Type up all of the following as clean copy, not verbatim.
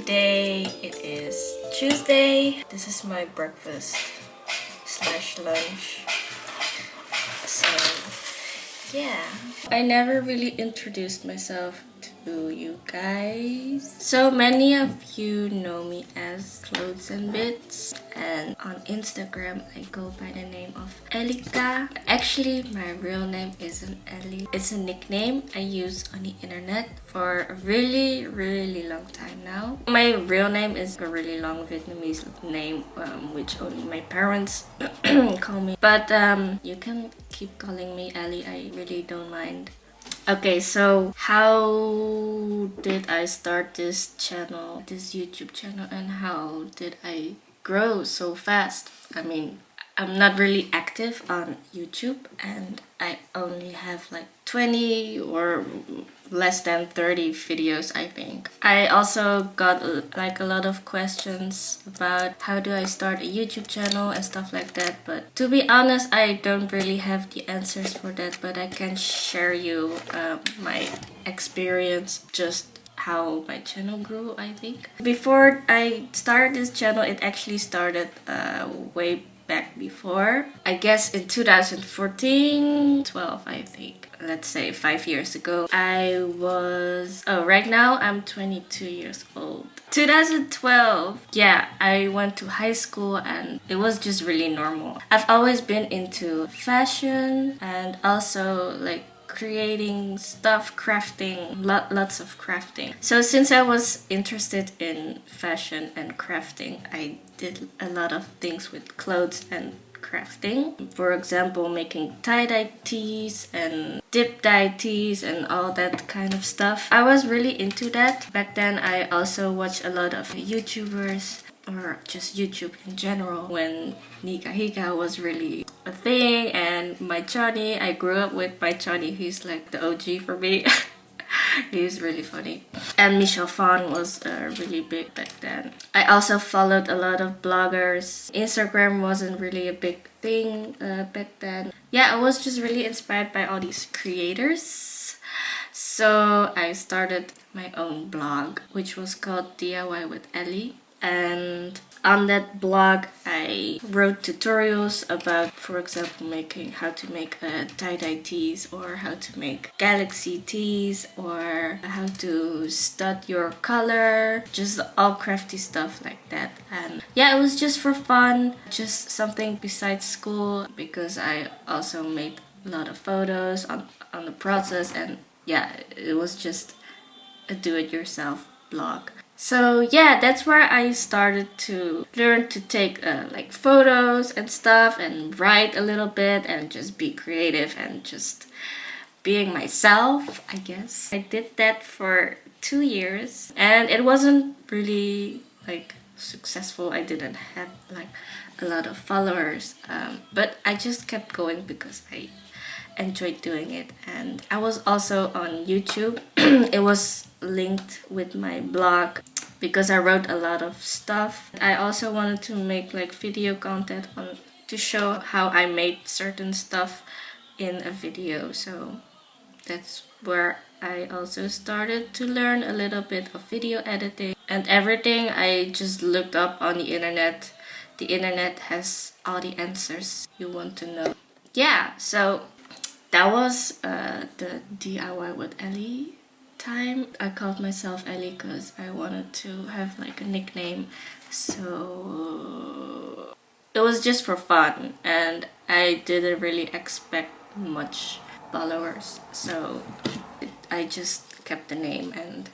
Today it is Tuesday. This is my breakfast slash lunch. So yeah, I never really introduced myself to you guys. So many of you know me as Clothesnbits, and on Instagram I go by the name of Elika. Actually, my real name isn't Ellie. It's a nickname I use on the internet for a really long time now. My real name is a really long Vietnamese name, which only my parents call me. But you can keep calling me Ellie. I really don't mind. Okay, so how did I start this channel, this YouTube channel, and how did I grow so fast? I mean, I'm not really active on YouTube, and I only have like 20 or less than 30 videos, I think. I also got like a lot of questions about how do I start a YouTube channel and stuff like that, but to be honest, I don't really have the answers for that, but I can share you my experience, just how my channel grew, I think. Before I started this channel, it actually started way back before. I guess in 2014, 12, I think. Let's say 5 years ago. Right now I'm 22 years old. 2012, yeah, I went to high school and it was just really normal. I've always been into fashion and also like creating stuff, crafting, lots of crafting. So since I was interested in fashion and crafting, I did a lot of things with clothes and crafting. For example, making tie-dye tees and dip dye tees and all that kind of stuff. I was really into that. Back then I also watched a lot of YouTubers, or just YouTube in general, when Nika Hika was really a thing, and my Johnny, I grew up with my Johnny, he's like the OG for me. He's really funny. And Michelle Phan was really big back then. I also followed a lot of bloggers. Instagram wasn't really a big thing back then. Yeah, I was just really inspired by all these creators. So I started my own blog, which was called diywithelli. And on that blog I wrote tutorials about, for example, how to make tie-dye tees, or how to make galaxy tees, or how to stud your color, just all crafty stuff like that. And yeah, it was just for fun, just something besides school, because I also made a lot of photos on the process, and yeah, it was just a do-it-yourself blog. So yeah, that's where I started to learn to take like photos and stuff, and write a little bit, and just be creative and just being myself, I guess. I did that for 2 years and it wasn't really like successful. I didn't have like a lot of followers, but I just kept going because I enjoyed doing it. And I was also on YouTube. It was linked with my blog because I wrote a lot of stuff. I also wanted to make like video content to show how I made certain stuff in a video. So that's where I also started to learn a little bit of video editing and everything. I just looked up on the internet. The internet has all the answers you want to know. Yeah, so that was the DIY with Ellie time. I called myself Ellie because I wanted to have like a nickname. So it was just for fun and I didn't really expect much followers. So I just kept the name, and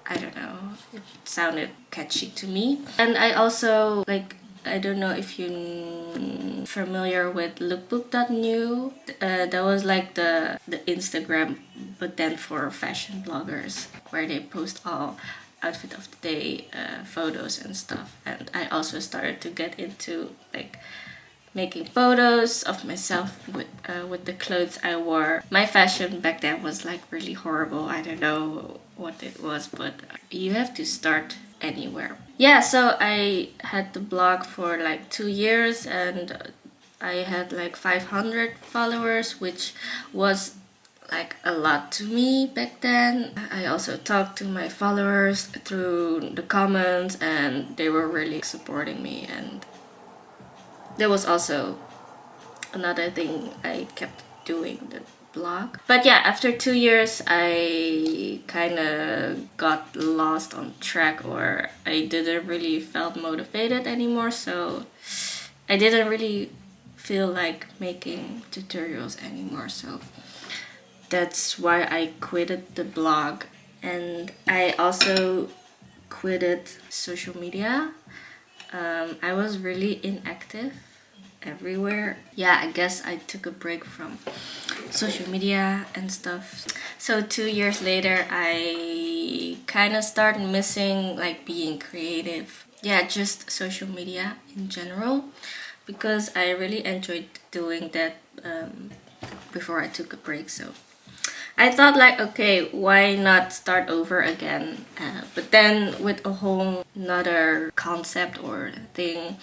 I don't know, it sounded catchy to me. And I also like, I don't know if you're familiar with lookbook.new. That was like the Instagram, but then for fashion bloggers, where they post all outfit of the day photos and stuff. And I also started to get into like making photos of myself with the clothes I wore. My fashion back then was like really horrible. I don't know what it was, but you have to start anywhere. Yeah, so I had the blog for like 2 years and I had like 500 followers, which was like a lot to me back then. I also talked to my followers through the comments, and they were really supporting me, and there was also another thing I kept doing, the blog. But yeah, after 2 years I kind of got lost on track, or I didn't really felt motivated anymore, so I didn't really feel like making tutorials anymore, so that's why I quitted the blog. And I also quitted social media. I was really inactive everywhere. Yeah, I guess I took a break from social media and stuff. So 2 years later, I kind of started missing like being creative. Yeah, just social media in general, because I really enjoyed doing that before I took a break. So I thought like, okay, why not start over again? But then with a whole another concept or thing.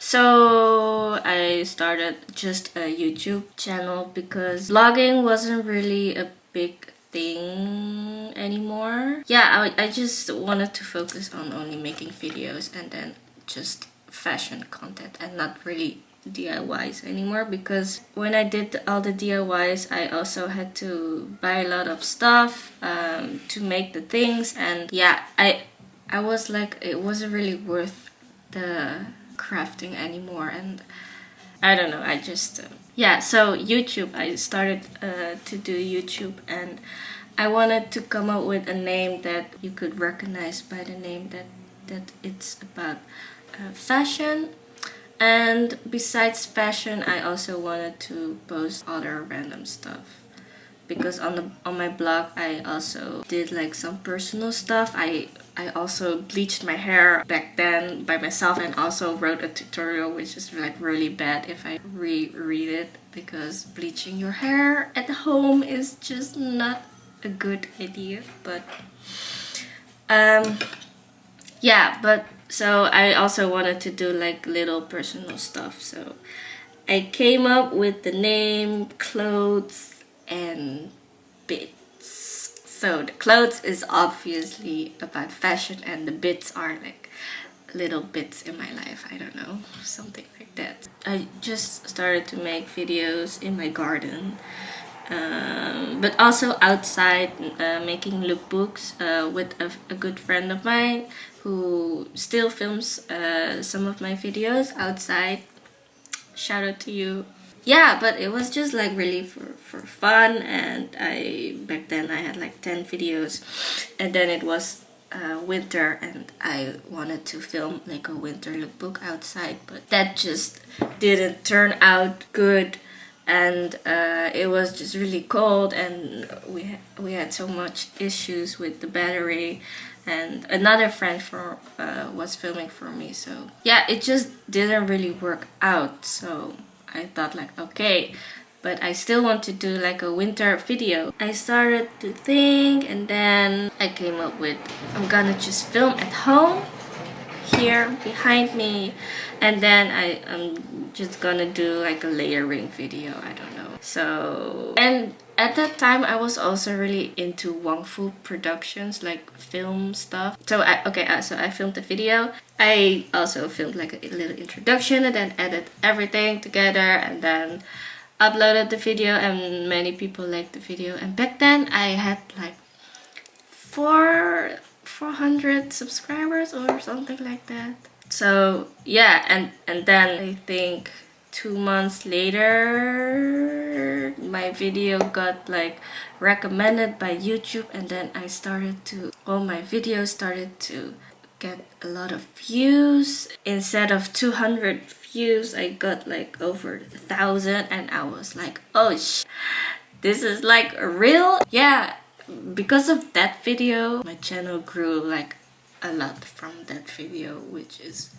So I started just a YouTube channel because vlogging wasn't really a big thing anymore. Yeah, I just wanted to focus on only making videos and then just fashion content and not really DIYs anymore, because when I did all the DIYs I also had to buy a lot of stuff to make the things, and yeah, I was like, it wasn't really worth the crafting anymore, and I don't know, I just yeah, so YouTube, I started to do YouTube, and I wanted to come up with a name that you could recognize by the name that it's about fashion. And besides fashion, I also wanted to post other random stuff, because on my blog I also did like some personal stuff. I also bleached my hair back then by myself, and also wrote a tutorial which is like really bad if I reread it, because bleaching your hair at home is just not a good idea. But yeah, but so I also wanted to do like little personal stuff, so I came up with the name Clothes and Bits. So the clothes is obviously about fashion, and the bits are like little bits in my life, I don't know, something like that. I just started to make videos in my garden, but also outside, making lookbooks with a good friend of mine who still films some of my videos outside. Shout out to you. Yeah, but it was just like really for fun, and back then I had like 10 videos, and then it was winter and I wanted to film like a winter lookbook outside, but that just didn't turn out good, and it was just really cold, and we had so much issues with the battery, and another friend was filming for me, so yeah, it just didn't really work out. So I thought like, okay, but I still want to do like a winter video. I started to think, and then I came up with, I'm gonna just film at home here behind me, and then I'm just gonna do like a layering video, I don't know. So, and at that time I was also really into Wongfu productions, like film stuff. So I filmed the video. I also filmed like a little introduction, and then edited everything together, and then uploaded the video, and many people liked the video. And back then I had like 400 subscribers or something like that. So yeah, and then I think 2 months later my video got like recommended by YouTube, and then all my videos started to get a lot of views. Instead of 200 views I got like over 1,000, and I was like, oh this is like real. Yeah, because of that video my channel grew like a lot from that video, which is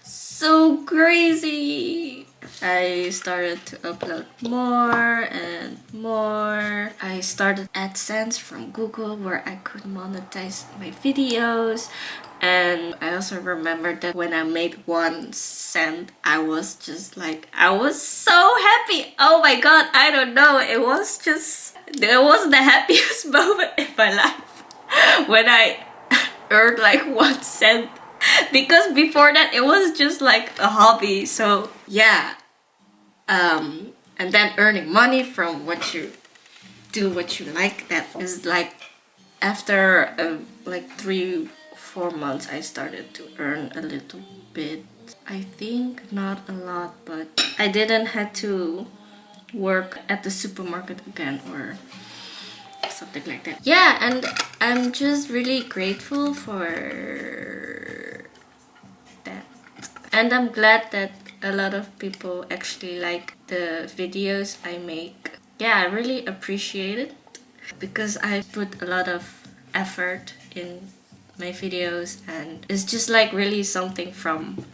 so crazy. I started to upload more and more. I started AdSense from Google where I could monetize my videos. And I also remember that when I made 1 cent, I was just like, I was so happy. Oh my god, I don't know. It was the happiest moment in my life when I earned like 1 cent. Because before that it was just like a hobby. So yeah, and then earning money from what you do, what you like, that is like after like 3-4 months I started to earn a little bit. I think not a lot, but I didn't have to work at the supermarket again or something like that. Yeah, and I'm just really grateful for that. And I'm glad that a lot of people actually like the videos I make. Yeah, I really appreciate it because I put a lot of effort in my videos, and it's just like really something from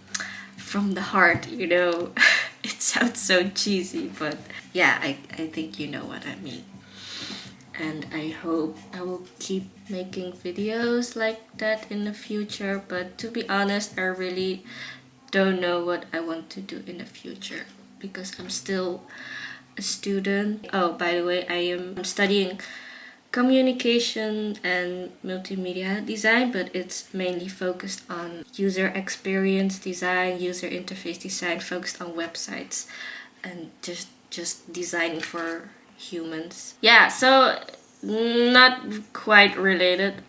the heart, you know. It sounds so cheesy, but yeah, I think you know what I mean. And I hope I will keep making videos like that in the future. But to be honest, I really don't know what I want to do in the future because I'm still a student. Oh, by the way, I am studying communication and multimedia design, but it's mainly focused on user experience design, user interface design, focused on websites and just designing for humans. Yeah, so not quite related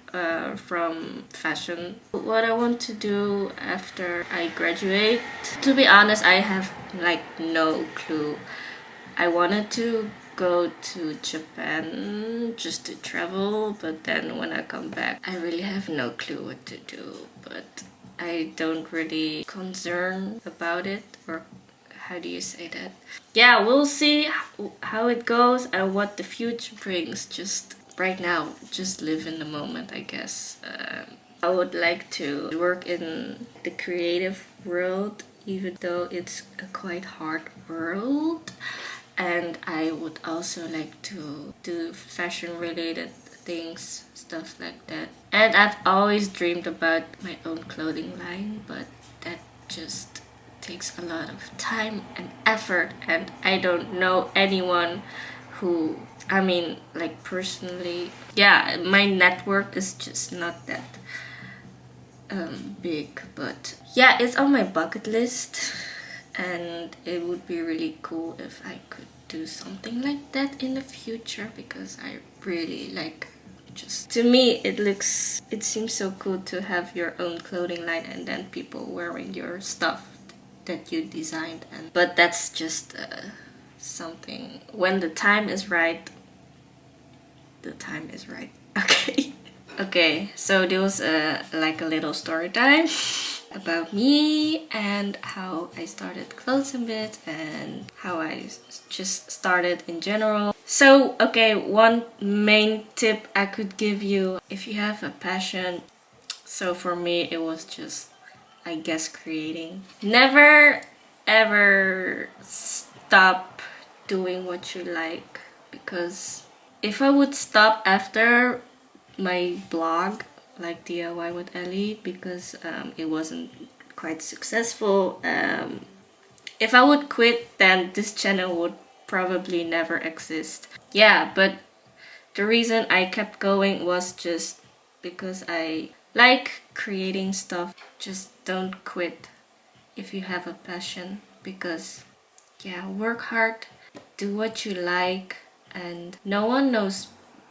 from fashion. What I want to do after I graduate, to be honest, I have like no clue. I wanted to go to Japan just to travel, but then when I come back I really have no clue what to do. But I don't really concern about it, or how do you say that? Yeah, we'll see how it goes and what the future brings. Just right now, just live in the moment, I guess. I would like to work in the creative world, even though it's a quite hard world. And I would also like to do fashion related things, stuff like that. And I've always dreamed about my own clothing line, but that just takes a lot of time and effort, and I don't know anyone who, I mean, like personally, yeah, my network is just not that big, but yeah, it's on my bucket list, and it would be really cool if I could do something like that in the future, because I really like, just to me it seems so cool to have your own clothing line and then people wearing your stuff that you designed. And but that's just something, when the time is right, the time is right. Okay. Okay, so there was like a little story time about me and how I started Clothesnbits and how I just started in general. So, okay, one main tip I could give you, if you have a passion, so for me it was just, I guess, creating. Never ever stop doing what you like, because if I would stop after my blog, like diywithelli, because it wasn't quite successful, if I would quit, then this channel would probably never exist. Yeah, but the reason I kept going was just because I like creating stuff. Just don't quit if you have a passion, because yeah, work hard, do what you like, and no one knows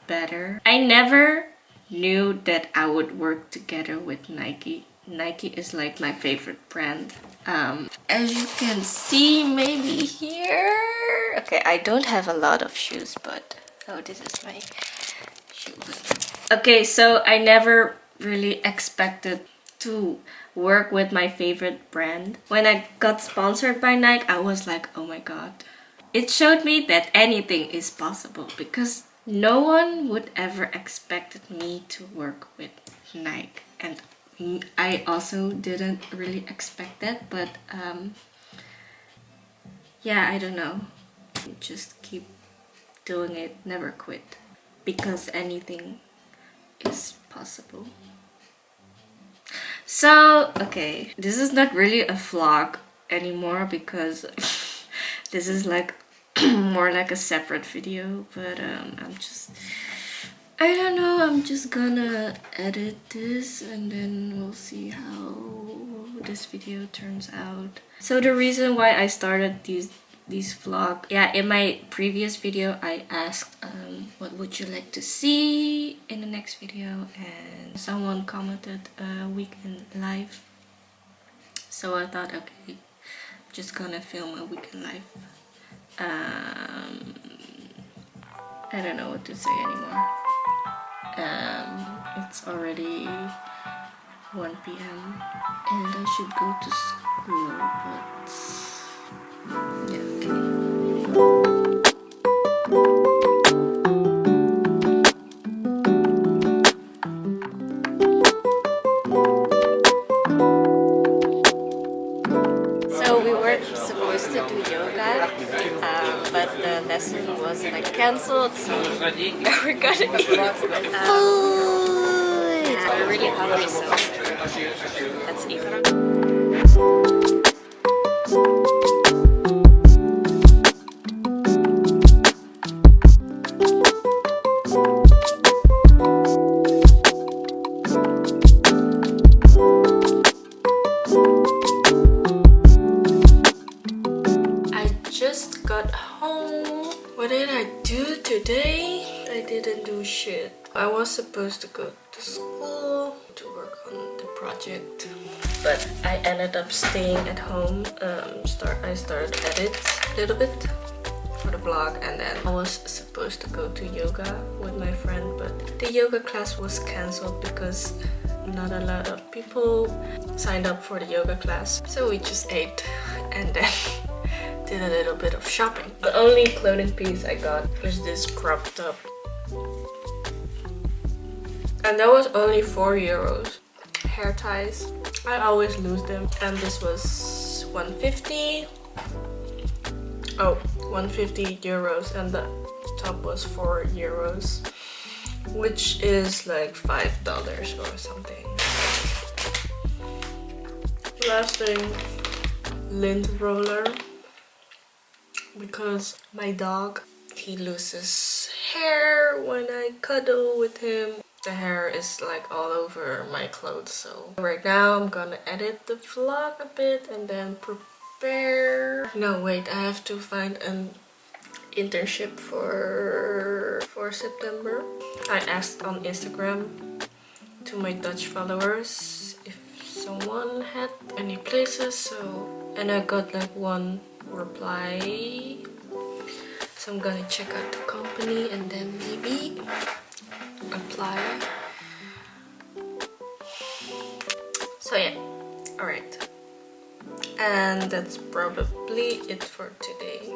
better. I never knew that I would work together with Nike. Nike is like my favorite brand. As you can see, maybe here. Okay, I don't have a lot of shoes, but oh, this is my shoe. Okay, so I never really expected to work with my favorite brand. When I got sponsored by Nike, I was like, oh my god. It showed me that anything is possible, because no one would ever expected me to work with Nike. And I also didn't really expect that, but yeah, I don't know. Just keep doing it, never quit, because anything is possible. So, okay, this is not really a vlog anymore because this is like more like a separate video, but I don't know, I'm just gonna edit this and then we'll see how this video turns out. So the reason why I started these vlog, yeah, in my previous video I asked what would you like to see in the next video, and someone commented a weekend life. So I thought, okay, I'm just gonna film a weekend life. I don't know what to say anymore. It's already 1 p.m. and I should go to school, but yeah, okay. So we weren't supposed to do yoga, but the lesson was like cancelled, so now we're gonna eat. Yeah, we're really hungry, so let's eat. Just got home. What did I do today? I didn't do shit. I was supposed to go to school to work on the project, but I ended up staying at home. I started to edit a little bit for the vlog, and then I was supposed to go to yoga with my friend, but the yoga class was cancelled because not a lot of people signed up for the yoga class. So we just ate and then did a little bit of shopping. The only clothing piece I got was this crop top, and that was only 4 euros. Hair ties, I always lose them, and this was 150. Oh, 150 euros, and the top was 4 euros, which is like $5 or something. Last thing, lint roller, because my dog, he loses hair when I cuddle with him. The hair is like all over my clothes, so right now I'm gonna edit the vlog a bit and then prepare. No, wait, I have to find an internship for September. I asked on Instagram to my Dutch followers if someone had any places, and I got like 1 reply, so I'm gonna check out the company and then maybe apply. So yeah, alright, and that's probably it for today.